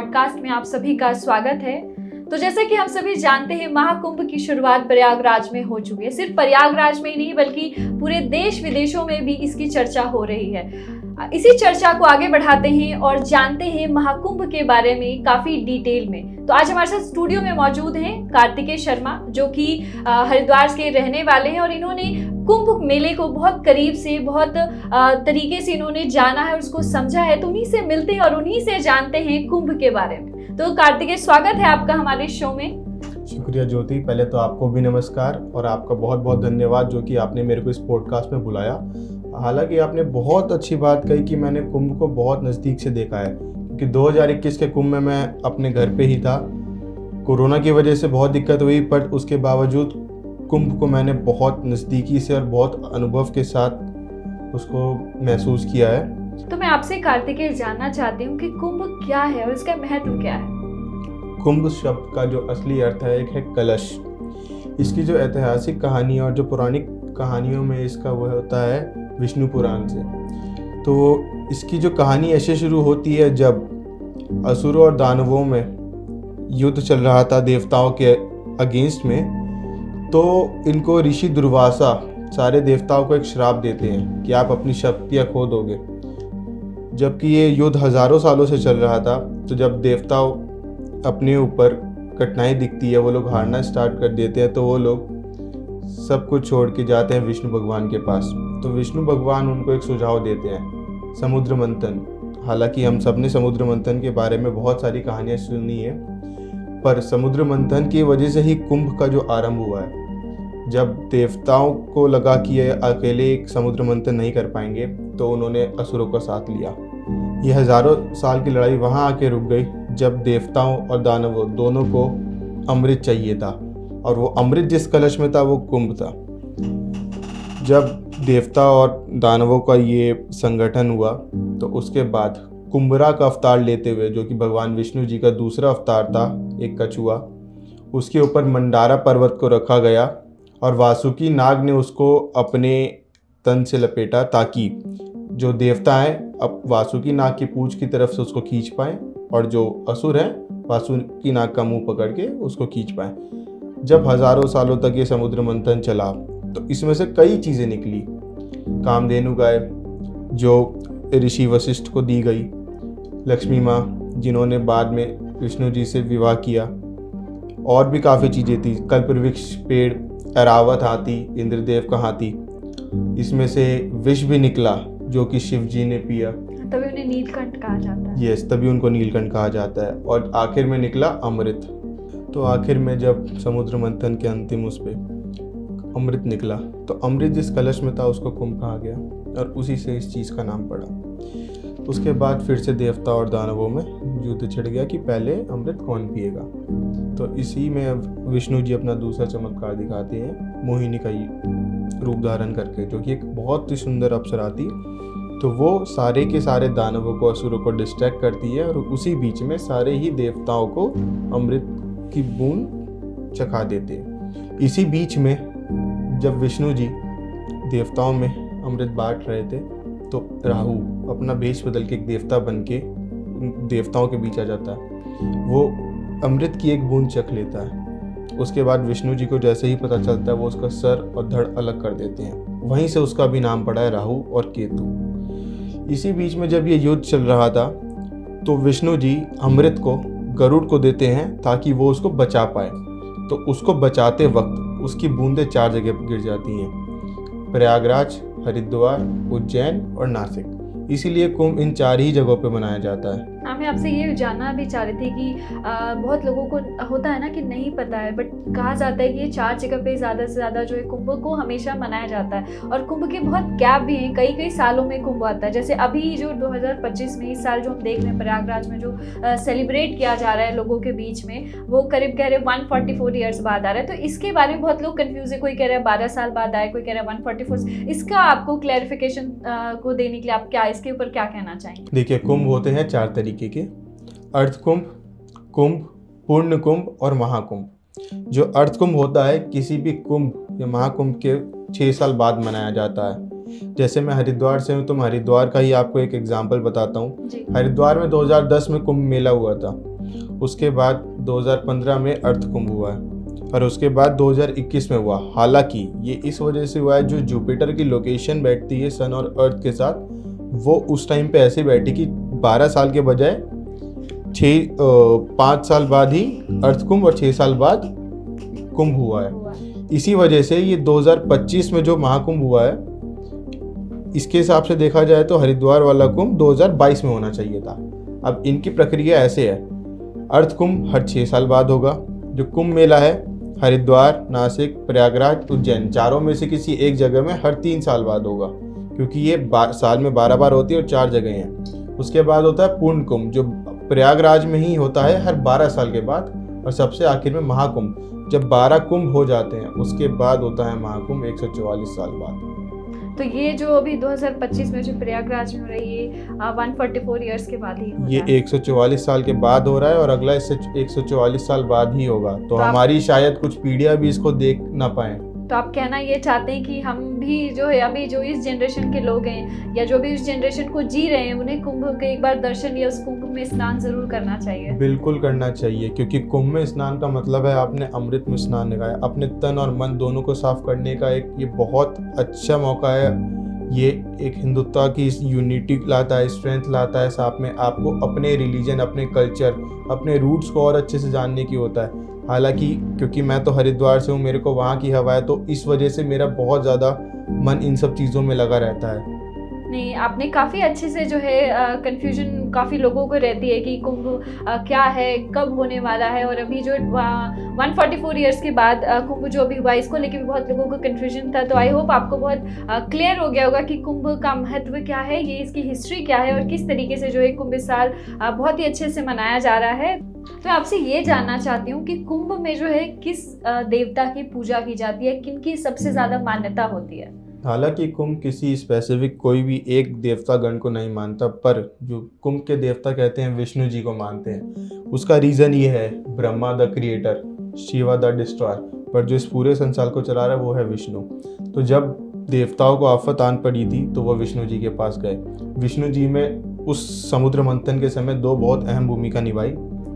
Podcast में आप सभी का स्वागत है। तो जैसा कि हम सभी जानते हैं, महाकुंभ की शुरुआत प्रयागराज में हो चुकी है। सिर्फ प्रयागराज में ही नहीं बल्कि पूरे देश विदेशों में भी इसकी चर्चा हो रही है। इसी चर्चा को आगे बढ़ाते हैं और जानते हैं महाकुंभ के बारे में काफी डिटेल में। तो आज हमारे साथ स्टूडियो में मौजूद हैं कार्तिकेय शर्मा, जो कि हरिद्वार के रहने वाले हैं और इन्होंने कुंभ मेले को बहुत करीब से, बहुत तरीके से इन्होंने जाना है और उसको समझा है। तो उन्हीं से मिलते हैं और उन्हीं से जानते हैं कुंभ के बारे में। तो कार्तिकेय, स्वागत है आपका हमारे शो में। शुक्रिया ज्योति, पहले तो आपको भी नमस्कार और आपका बहुत बहुत धन्यवाद जो कि आपने मेरे को इस पॉडकास्ट में बुलाया। हालांकि आपने बहुत अच्छी बात कही कि मैंने कुंभ को बहुत नज़दीक से देखा है, क्योंकि 2021 के कुंभ में मैं अपने घर पे ही था। कोरोना की वजह से बहुत दिक्कत हुई, पर उसके बावजूद कुंभ को मैंने बहुत नज़दीकी से और बहुत अनुभव के साथ उसको महसूस किया है। तो मैं आपसे कार्तिकेय जानना चाहती हूँ कि कुंभ क्या है और इसका महत्व क्या है। कुंभ शब्द का जो असली अर्थ है, एक है कलश। इसकी जो ऐतिहासिक कहानी और जो पौराणिक कहानियों में इसका वह होता है विष्णु पुराण से। तो इसकी जो कहानी ऐसे शुरू होती है, जब असुरों और दानवों में युद्ध चल रहा था देवताओं के अगेंस्ट में, तो इनको ऋषि दुर्वासा सारे देवताओं को एक श्राप देते हैं कि आप अपनी शक्तियाँ खो दोगे। जबकि ये युद्ध हजारों सालों से चल रहा था, तो जब देवताओं अपने ऊपर कठिनाई दिखती है, वो लोग हारना स्टार्ट कर देते हैं, तो वो लोग सब कुछ छोड़ के जाते हैं विष्णु भगवान के पास। तो विष्णु भगवान उनको एक सुझाव देते हैं, समुद्र मंथन। हालांकि हम सब ने समुद्र मंथन के बारे में बहुत सारी कहानियाँ सुनी है, पर समुद्र मंथन की वजह से ही कुंभ का जो आरंभ हुआ है। जब देवताओं को लगा कि ये अकेले एक समुद्र मंथन नहीं कर पाएंगे, तो उन्होंने असुरों का साथ लिया। ये हजारों साल की लड़ाई वहाँ आके रुक गई, जब देवताओं और दानवों दोनों को अमृत चाहिए था, और वो अमृत जिस कलश में था वो कुंभ था। जब देवता और दानवों का ये संगठन हुआ, तो उसके बाद कुंभरा का अवतार लेते हुए, जो कि भगवान विष्णु जी का दूसरा अवतार था, एक कछुआ, उसके ऊपर मंडारा पर्वत को रखा गया और वासुकी नाग ने उसको अपने तन से लपेटा, ताकि जो देवता हैं अब वासुकी नाग की पूंछ की तरफ से उसको खींच पाएँ और जो असुर हैं वासुकी नाग का मुंह पकड़ के उसको खींच पाएँ। जब हजारों सालों तक ये समुद्र मंथन चला, तो इसमें से कई चीज़ें निकली। कामधेनु गाय जो ऋषि वशिष्ठ को दी गई, लक्ष्मी माँ जिन्होंने बाद में विष्णु जी से विवाह किया, और भी काफ़ी चीज़ें थी। कल्पवृक्ष पेड़, ऐरावत हाथी, इंद्रदेव का हाथी, इसमें से विष भी निकला जो कि शिव जी ने पिया, तभी उन्हें नीलकंठ कहा जाता है। यस, तभी उनको नीलकंठ कहा जाता है। और आखिर में निकला अमृत। तो आखिर में जब समुद्र मंथन के अंतिम उस पे अमृत निकला, तो अमृत जिस कलश में था उसको कुंभ कहा गया, और उसी से इस चीज़ का नाम पड़ा। उसके बाद फिर से देवता और दानवों में युद्ध छिड़ गया कि पहले अमृत कौन पिएगा। तो इसी में अब विष्णु जी अपना दूसरा चमत्कार दिखाते हैं, मोहिनी का रूप धारण करके, जो कि एक बहुत ही सुंदर अप्सरा थी। तो वो सारे के सारे दानवों को, असुरों को डिस्ट्रैक्ट करती है, और उसी बीच में सारे ही देवताओं को अमृत की बूंद चखा देते हैं। इसी बीच में जब विष्णु जी देवताओं में अमृत बांट रहे थे, तो राहु अपना भेष बदल के एक देवता बन के देवताओं के बीच आ जाता है। वो अमृत की एक बूंद चख लेता है। उसके बाद विष्णु जी को जैसे ही पता चलता है, वो उसका सर और धड़ अलग कर देते हैं। वहीं से उसका भी नाम पड़ा है राहु और केतु। इसी बीच में जब ये युद्ध चल रहा था, तो विष्णु जी अमृत को गरुड़ को देते हैं ताकि वो उसको बचा पाए। तो उसको बचाते वक्त उसकी बूंदें 4 जगह गिर जाती हैं, प्रयागराज, हरिद्वार, उज्जैन और नासिक। इसीलिए कुंभ इन 4 ही जगहों पे मनाया जाता है। मैं आपसे ये जानना भी चाह रही थी कि बहुत लोगों को होता है ना कि नहीं पता है, बट कहा जाता है कि ये 4 जगह पे ज़्यादा से ज़्यादा जो है कुंभ को हमेशा मनाया जाता है, और कुंभ के बहुत गैप भी हैं, कई कई सालों में कुंभ आता है। जैसे अभी जो 2025 में, इस साल जो हम देख रहे हैं प्रयागराज में जो सेलिब्रेट किया जा रहा है लोगों के बीच में, वो करीब कह रहे 144 ईयर्स बाद आ रहा है। तो इसके बारे में बहुत लोग कन्फ्यूज है, कोई कह रहा है 12 साल बाद आए, कोई कह रहा है 144। इसका आपको क्लैरिफिकेशन को देने के लिए आप इसके ऊपर क्या कहना चाहेंगे? देखिए, कुंभ होते हैं 4 तरीके के, अर्थ कुंभ, कुंभ, पूर्ण कुंभ और महाकुंभ। जो अर्थ कुंभ होता है किसी भी कुंभ या महाकुंभ के 6 साल बाद मनाया जाता है। जैसे मैं हरिद्वार से हूँ, तो मैं हरिद्वार का ही आपको एक एग्जाम्पल बताता हूँ। हरिद्वार में 2010 में कुंभ मेला हुआ था, उसके बाद 2015 में अर्थ कुंभ हुआ है और उसके बाद 2021 में हुआ। हालांकि ये इस वजह से हुआ है, जो जुपिटर की लोकेशन बैठती है सन और अर्थ के साथ, वो उस टाइम पे ऐसे बैठी कि 12 साल के बजाय 5 साल बाद ही अर्थ कुंभ और 6 साल बाद कुंभ हुआ है। इसी वजह से ये 2025 में जो महाकुंभ हुआ है, इसके हिसाब से देखा जाए तो हरिद्वार वाला कुंभ 2022 में होना चाहिए था। अब इनकी प्रक्रिया ऐसे है, अर्थ कुंभ हर 6 साल बाद होगा। जो कुंभ मेला है, हरिद्वार, नासिक, प्रयागराज, उज्जैन, चारों में से किसी एक जगह में हर 3 साल बाद होगा, क्योंकि ये साल में 12 बार होती है और 4 जगह हैं। उसके बाद होता है पूर्ण कुंभ, जो प्रयागराज में ही होता है हर 12 साल के बाद, और सबसे आखिर में महाकुंभ। जब 12 कुंभ हो जाते हैं उसके बाद होता है महाकुंभ 144 साल बाद। तो ये जो अभी 2025 में जो प्रयागराज में हो रही है 144 इयर्स के बाद ही होता ये है। 144 साल के बाद हो रहा है और अगला इससे 144 साल बाद ही होगा। तो आप- हमारी शायद कुछ पीढ़ियां भी इसको देख ना पाए। तो आप कहना ये चाहते हैं कि हम भी जो है अभी जो इस जनरेशन के लोग हैं या जो भी इस जनरेशन को जी रहे हैं, उन्हें कुंभ के एक बार दर्शन या उस कुंभ में स्नान जरूर करना चाहिए। बिल्कुल करना चाहिए, क्योंकि कुंभ में स्नान का मतलब है आपने अमृत में स्नान लगाया। अपने तन और मन दोनों को साफ करने का एक ये बहुत अच्छा मौका है। ये एक हिंदुत्व की यूनिटी लाता है, स्ट्रेंथ लाता है, साथ में आपको अपने रिलीजन, अपने कल्चर, अपने रूट्स को और अच्छे से जानने की होता है। हालांकि क्योंकि मैं तो हरिद्वार से हूँ, मेरे को वहाँ की हवा है, तो इस वजह से मेरा बहुत ज़्यादा मन इन सब चीज़ों में लगा रहता है। नहीं, आपने काफ़ी अच्छे से जो है कंफ्यूजन काफ़ी लोगों को रहती है कि कुंभ क्या है, कब होने वाला है, और अभी जो 144 इयर्स के बाद कुंभ जो अभी हुआ, इसको लेके भी बहुत लोगों को कंफ्यूजन था। तो आई होप आपको बहुत क्लियर हो गया होगा कि कुंभ का महत्व क्या है, ये इसकी हिस्ट्री क्या है और किस तरीके से जो है कुंभ इस साल बहुत ही अच्छे से मनाया जा रहा है। तो आपसे ये जानना चाहती हूँ कि कुंभ में जो है किस देवता की पूजा की जाती है, किनकी सबसे ज़्यादा मान्यता होती है? हालांकि कुंभ किसी स्पेसिफिक कोई भी एक देवता गण को नहीं मानता, पर जो कुंभ के देवता कहते हैं विष्णु जी को मानते हैं। उसका रीज़न ये है, Brahma the creator, Shiva the destroyer, पर जो इस पूरे संसार को चला रहा है वो है विष्णु। तो जब देवताओं को आफत आन पड़ी थी तो वो विष्णु जी के पास गए। विष्णु जी में उस समुद्र मंथन के समय 2 बहुत अहम भूमिका निभाई,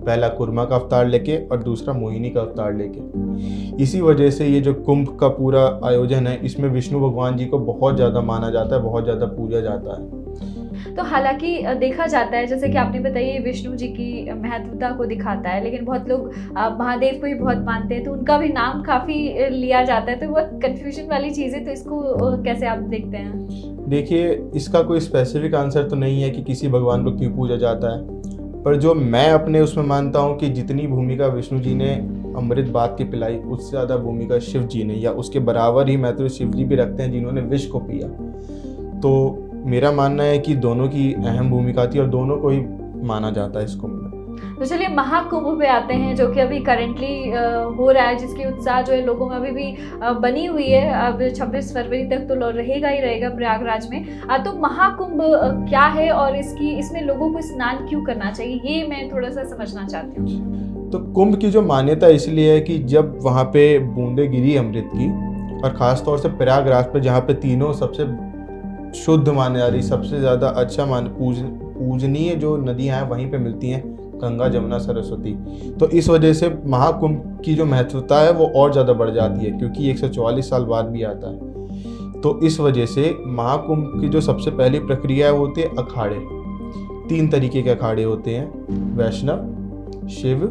पहला कुर्मा का अवतार लेके और दूसरा मोहिनी का अवतार लेके। इसी वजह से ये जो कुंभ का पूरा आयोजन है, इसमें विष्णु भगवान जी को बहुत ज़्यादा माना जाता है, बहुत ज़्यादा पूजा जाता है। तो हालांकि देखा जाता है, जैसे कि आपने बताया, विष्णु जी की महत्वता को दिखाता है, लेकिन बहुत लोग महादेव को भी बहुत मानते हैं, तो उनका भी नाम काफ़ी लिया जाता है। तो बहुत कंफ्यूजन वाली चीज़ है, तो इसको कैसे आप देखते हैं? देखिए, इसका कोई स्पेसिफिक आंसर तो नहीं है कि किसी भगवान को क्यों पूजा जाता है, पर जो मैं अपने उसमें मानता हूँ कि जितनी भूमिका विष्णु जी ने अमृत बात की पिलाई, उससे ज़्यादा भूमिका शिव जी ने, या उसके बराबर ही मैं तो शिव जी भी रखते हैं जिन्होंने विष को पिया। तो मेरा मानना है कि दोनों की अहम भूमिका थी और दोनों को ही माना जाता है इस कुंभ में। तो चलिए महाकुंभ पे आते हैं, जो कि अभी करेंटली हो रहा है, जिसकी उत्साह जो है लोगों में अभी भी बनी हुई है। अब 26 फरवरी तक तो रहेगा ही रहेगा प्रयागराज में। तो महाकुंभ क्या है और इसमें लोगों को स्नान क्यों करना चाहिए, ये मैं थोड़ा सा समझना चाहती हूँ। तो कुंभ की जो मान्यता इसलिए है कि जब वहाँ पे बूंदे गिरी अमृत की, और ख़ास तौर से प्रयागराज पे जहाँ पे तीनों सबसे शुद्ध माने जा रही, सबसे ज़्यादा अच्छा पूजनीय जो नदियाँ हैं वहीं पे मिलती हैं, गंगा, जमुना, सरस्वती। तो इस वजह से महाकुंभ की जो महत्वता है वो और ज़्यादा बढ़ जाती है, क्योंकि 144 साल बाद भी आता है। तो इस वजह से महाकुंभ की जो सबसे पहली प्रक्रिया है वो होती है अखाड़े। 3 तरीके के अखाड़े होते हैं, वैष्णव, शिव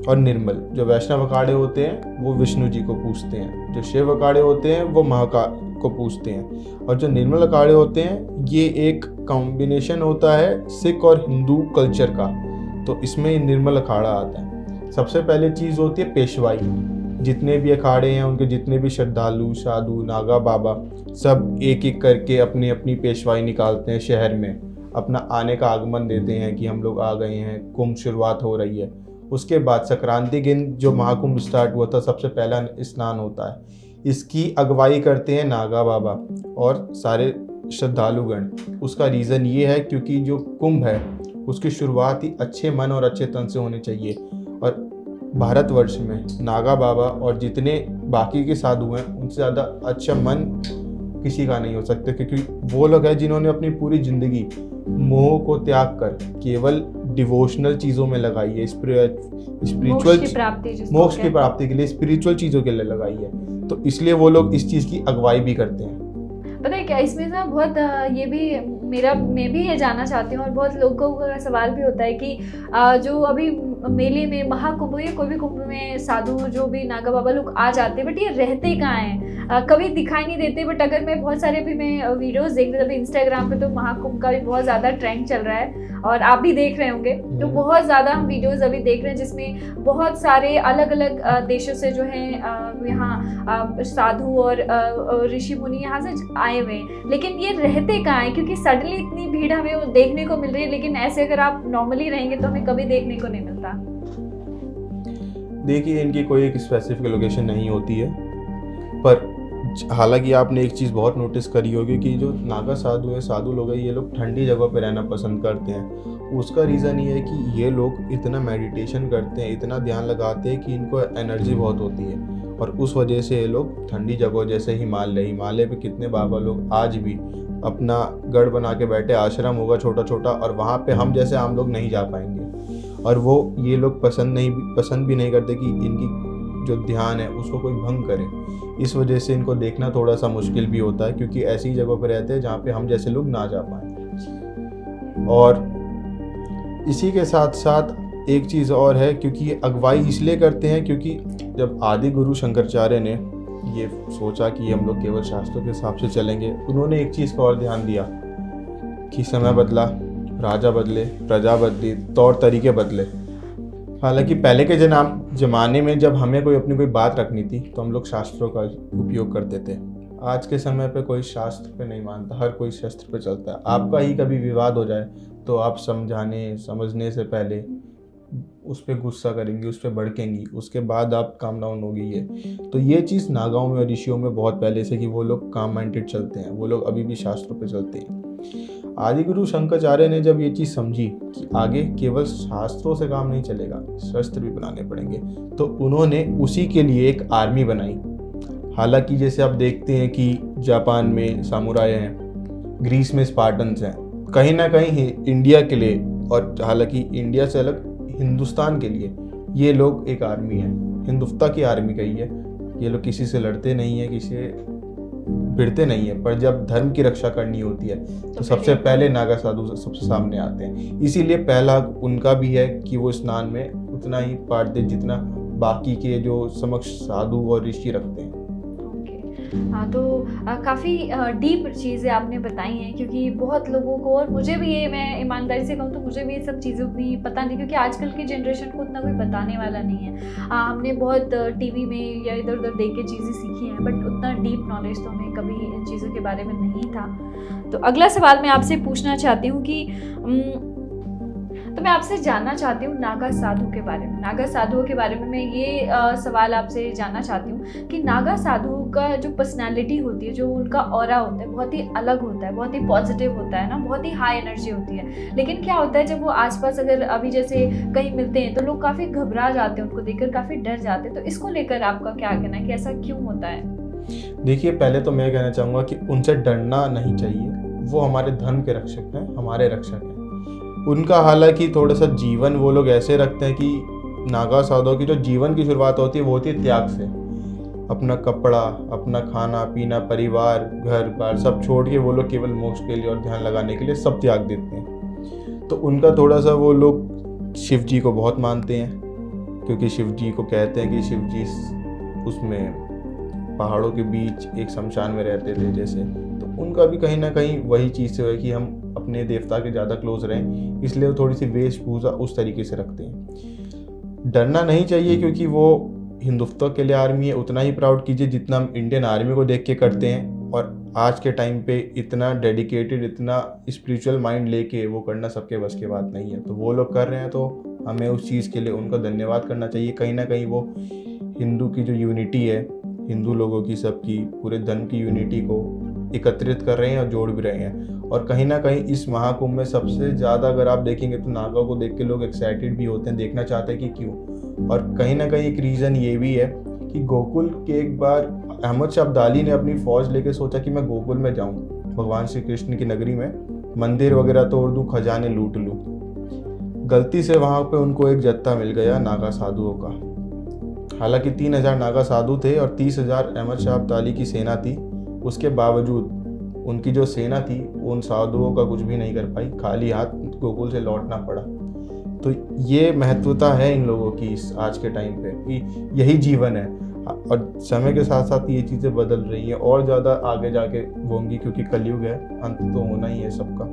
और निर्मल। जो वैष्णव अखाड़े होते हैं वो विष्णु जी को पूजते हैं, जो शिव अखाड़े होते हैं वो महाकाल को पूजते हैं, और जो निर्मल अखाड़े होते हैं ये एक कॉम्बिनेशन होता है सिख और हिंदू कल्चर का। तो इसमें निर्मल अखाड़ा आता है। सबसे पहले चीज़ होती है पेशवाई। जितने भी अखाड़े हैं उनके जितने भी श्रद्धालु, साधु, नागा बाबा, सब एक एक करके अपनी अपनी पेशवाई निकालते हैं शहर में, अपना आने का आगमन देते हैं कि हम लोग आ गए हैं, कुंभ शुरुआत हो रही है। उसके बाद संक्रांति दिन जो महाकुंभ स्टार्ट हुआ था, सबसे पहला स्नान होता है। इसकी अगुवाई करते हैं नागा बाबा और सारे श्रद्धालुगण। उसका रीज़न ये है क्योंकि जो कुंभ है उसकी शुरुआत ही अच्छे मन और अच्छे तन से होनी चाहिए, और भारतवर्ष में नागा बाबा और जितने बाकी के साधु हैं उनसे ज़्यादा अच्छा मन किसी का नहीं हो सकता, क्योंकि वो लोग हैं जिन्होंने अपनी पूरी ज़िंदगी मोह को त्याग कर केवल डिवोशनल चीज़ों में लगाई है, स्पिरिचुअल मोक्ष की प्राप्ति के लिए स्पिरिचुअल चीज़ों के लिए लगाई है। तो इसलिए वो लोग इस चीज़ की अगुवाई भी करते हैं। पता है क्या, इसमें ना बहुत ये भी मैं भी ये जानना चाहती हूँ, और बहुत लोगों का सवाल भी होता है कि जो अभी मेले में, महाकुंभ या कोई भी कुंभ में साधु जो भी नागा बाबा लोग आ जाते हैं, बट ये रहते कहाँ हैं? कभी दिखाई नहीं देते। बट अगर मैं बहुत सारे भी मैं वीडियोस देख रही थी अभी इंस्टाग्राम पे, तो महाकुंभ का भी बहुत ज़्यादा ट्रेंड चल रहा है और आप भी देख रहे होंगे। तो बहुत ज़्यादा हम वीडियोस अभी देख रहे हैं जिसमें बहुत सारे अलग अलग देशों से जो है यहाँ साधु और ऋषि मुनि यहाँ से आए हुए हैं। लेकिन ये रहते कहाँ हैं? क्योंकि सडनली इतनी भीड़ हमें वो देखने को मिल रही है, लेकिन ऐसे अगर आप नॉर्मली रहेंगे तो हमें कभी देखने को नहीं मिलता। देखिए, इनकी कोई एक स्पेसिफिक लोकेशन नहीं होती है, पर हालांकि आपने एक चीज़ बहुत नोटिस करी होगी कि जो नागा साधु लोग हैं, ये लोग ठंडी जगह पर रहना पसंद करते हैं। उसका रीज़न ये है कि ये लोग इतना मेडिटेशन करते हैं, इतना ध्यान लगाते हैं कि इनको एनर्जी बहुत होती है, और उस वजह से ये लोग ठंडी जगह जैसे हिमालय पे कितने बाबा लोग आज भी अपना गढ़ बना के बैठे, आश्रम होगा छोटा छोटा, और वहाँ पे हम जैसे आम लोग नहीं जा पाएंगे। और वो ये लोग पसंद भी नहीं करते कि इनकी जो ध्यान है उसको कोई भंग करे। इस वजह से इनको देखना थोड़ा सा मुश्किल भी होता है, क्योंकि ऐसी जगह पर रहते हैं जहाँ पे हम जैसे लोग ना जा पाएँ। और इसी के साथ साथ एक चीज़ और है, क्योंकि ये अगुवाई इसलिए करते हैं क्योंकि जब आदि गुरु शंकराचार्य ने ये सोचा कि हम लोग केवल शास्त्रों के हिसाब से चलेंगे, उन्होंने एक चीज़ का और ध्यान दिया कि समय बदला, राजा बदले, प्रजा बदली, तौर तरीके बदले। हालांकि पहले के ज़माने में जब हमें कोई अपनी बात रखनी थी तो हम लोग शास्त्रों का उपयोग करते थे। आज के समय पे कोई शास्त्र पे नहीं मानता, हर कोई शस्त्र पे चलता है। आपका ही कभी विवाद हो जाए तो आप समझने से पहले उस पर गुस्सा करेंगी, उस पर भड़केंगी, उसके बाद आप काम डाउन होगी। ये तो ये चीज़ नागाओं में और ऋषियों में बहुत पहले से कि वो लोग काम माइंडेड चलते हैं, वो लोग अभी भी शास्त्रों पे चलते हैं। आदि गुरु शंकराचार्य ने जब ये चीज़ समझी कि आगे केवल शास्त्रों से काम नहीं चलेगा, शस्त्र भी बनाने पड़ेंगे, तो उन्होंने उसी के लिए एक आर्मी बनाई। हालांकि जैसे आप देखते हैं कि जापान में सामुराई हैं, ग्रीस में स्पार्टन्स हैं, कहीं ना कहीं इंडिया के लिए, और हालांकि इंडिया से अलग हिंदुस्तान के लिए ये लोग एक आर्मी है, हिंदुस्तान की आर्मी कही है। ये लोग किसी से लड़ते नहीं है, किसी से भिड़ते नहीं है, पर जब धर्म की रक्षा करनी होती है तो सबसे पहले नागा साधु सबसे सामने आते हैं। इसीलिए पहला उनका भी है कि वो स्नान में उतना ही पार्ट दे जितना बाकी के जो समक्ष साधु और ऋषि रखते हैं। हाँ, तो काफ़ी डीप चीज़ें आपने बताई हैं, क्योंकि बहुत लोगों को, और मुझे भी ये, मैं ईमानदारी से कहूँ तो मुझे भी ये सब चीज़ें उतनी पता नहीं, क्योंकि आजकल की जनरेशन को उतना कोई बताने वाला नहीं है। हमने बहुत टीवी में या इधर उधर देख के चीज़ें सीखी हैं, बट उतना डीप नॉलेज तो हमें कभी इन चीज़ों के बारे में नहीं था। तो अगला सवाल मैं आपसे पूछना चाहती हूँ कि तो मैं आपसे जानना चाहती हूँ नागा साधु के बारे में। नागा साधुओं के बारे में मैं ये सवाल आपसे जानना चाहती हूँ कि नागा साधु का जो पर्सनालिटी होती है, जो उनका ऑरा होता है, बहुत ही अलग होता है, बहुत ही पॉजिटिव होता है ना, बहुत ही हाई एनर्जी होती है। लेकिन क्या होता है जब वो आसपास अगर अभी जैसे कहीं मिलते हैं तो लोग काफ़ी घबरा जाते हैं, उनको देखकर काफ़ी डर जाते हैं। तो इसको लेकर आपका क्या कहना है कि ऐसा क्यों होता है? देखिए, पहले तो मैं कहना चाहूँगा कि उनसे डरना नहीं चाहिए। वो हमारे धर्म के रक्षक हैं, हमारे रक्षक हैं। उनका हालांकि थोड़ा सा जीवन वो लोग ऐसे रखते हैं कि नागा साधुओं की जो जीवन की शुरुआत होती है वो होती है त्याग से। अपना कपड़ा, अपना खाना पीना, परिवार, घर बार सब छोड़ के वो लोग केवल मोक्ष के लिए और ध्यान लगाने के लिए सब त्याग देते हैं। तो उनका थोड़ा सा, वो लोग शिव जी को बहुत मानते हैं, क्योंकि शिव जी को कहते हैं कि शिव जी उसमें पहाड़ों के बीच एक शमशान में रहते थे जैसे। तो उनका भी कहीं ना कहीं वही चीज़ से है कि हम अपने देवता के ज़्यादा क्लोज रहें, इसलिए वो थोड़ी सी वेशभूषा उस तरीके से रखते हैं। डरना नहीं चाहिए, क्योंकि वो हिंदुस्तान के लिए आर्मी है। उतना ही प्राउड कीजिए जितना हम इंडियन आर्मी को देख के करते हैं। और आज के टाइम पे इतना डेडिकेटेड, इतना स्पिरिचुअल माइंड लेके वो करना सबके बस की बात नहीं है। तो वो लोग कर रहे हैं तो हमें उस चीज़ के लिए उनका धन्यवाद करना चाहिए। कहीं ना कहीं वो हिंदू की जो यूनिटी है, हिंदू लोगों की, सबकी पूरे धर्म की यूनिटी को एकत्रित कर रहे हैं और जोड़ भी रहे हैं। और कहीं ना कहीं इस महाकुंभ में सबसे ज़्यादा अगर आप देखेंगे तो नागा को देख के लोग एक्साइटेड भी होते हैं, देखना चाहते हैं कि क्यों। और कहीं ना कहीं एक रीज़न ये भी है कि गोकुल के एक बार अहमद शाह अब्दाली ने अपनी फौज लेके सोचा कि मैं गोकुल में जाऊं, भगवान श्री कृष्ण की नगरी में मंदिर वगैरह तोड़ दूं, खजाने लूट लूं। गलती से वहां पे उनको एक जत्था मिल गया नागा साधुओं का। हालांकि 3000 नागा साधु थे और 30,000 अहमद शाह अब्दाली की सेना थी। उसके बावजूद उनकी जो सेना थी उन साधुओं का कुछ भी नहीं कर पाई, खाली हाथ गोकुल से लौटना पड़ा। तो ये महत्वता है इन लोगों की इस आज के टाइम पे कि यही जीवन है। और समय के साथ साथ ये चीज़ें बदल रही हैं और ज़्यादा आगे जाके होंगी, क्योंकि कलयुग है, अंत तो होना ही है सबका।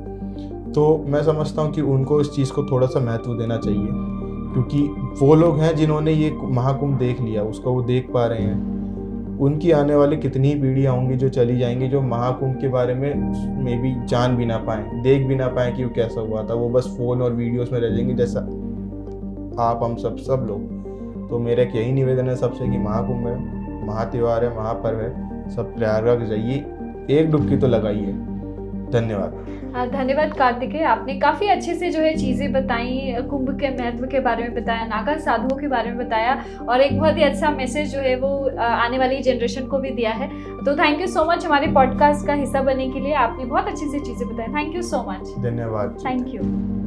तो मैं समझता हूँ कि उनको इस चीज़ को थोड़ा सा महत्व देना चाहिए, क्योंकि वो लोग हैं जिन्होंने ये महाकुंभ देख लिया, उसको वो देख पा रहे हैं। उनकी आने वाली कितनी ही पीढ़ियाँ होंगी जो चली जाएंगी, जो महाकुंभ के बारे में भी जान भी ना पाएँ, देख भी ना पाएँ कि वो कैसा हुआ था। वो बस फ़ोन और वीडियोस में रह जाएंगे, जैसा आप हम सब लोग। तो मेरा एक यही निवेदन है सबसे कि महाकुंभ है, महात्योहार है, महापर्व है, सब प्रयागराज जाइए, एक डुबकी तो लगाइए। धन्यवाद। धन्यवाद कार्तिकेय, आपने काफ़ी अच्छे से जो है चीज़ें बताई, कुंभ के महत्व के बारे में बताया, नागा साधुओं के बारे में बताया, और एक बहुत ही अच्छा मैसेज जो है वो आने वाली जनरेशन को भी दिया है। तो थैंक यू सो मच हमारे पॉडकास्ट का हिस्सा बनने के लिए। आपने बहुत अच्छी सी चीज़ें बताई। Thank you so much. धन्यवाद। Thank you.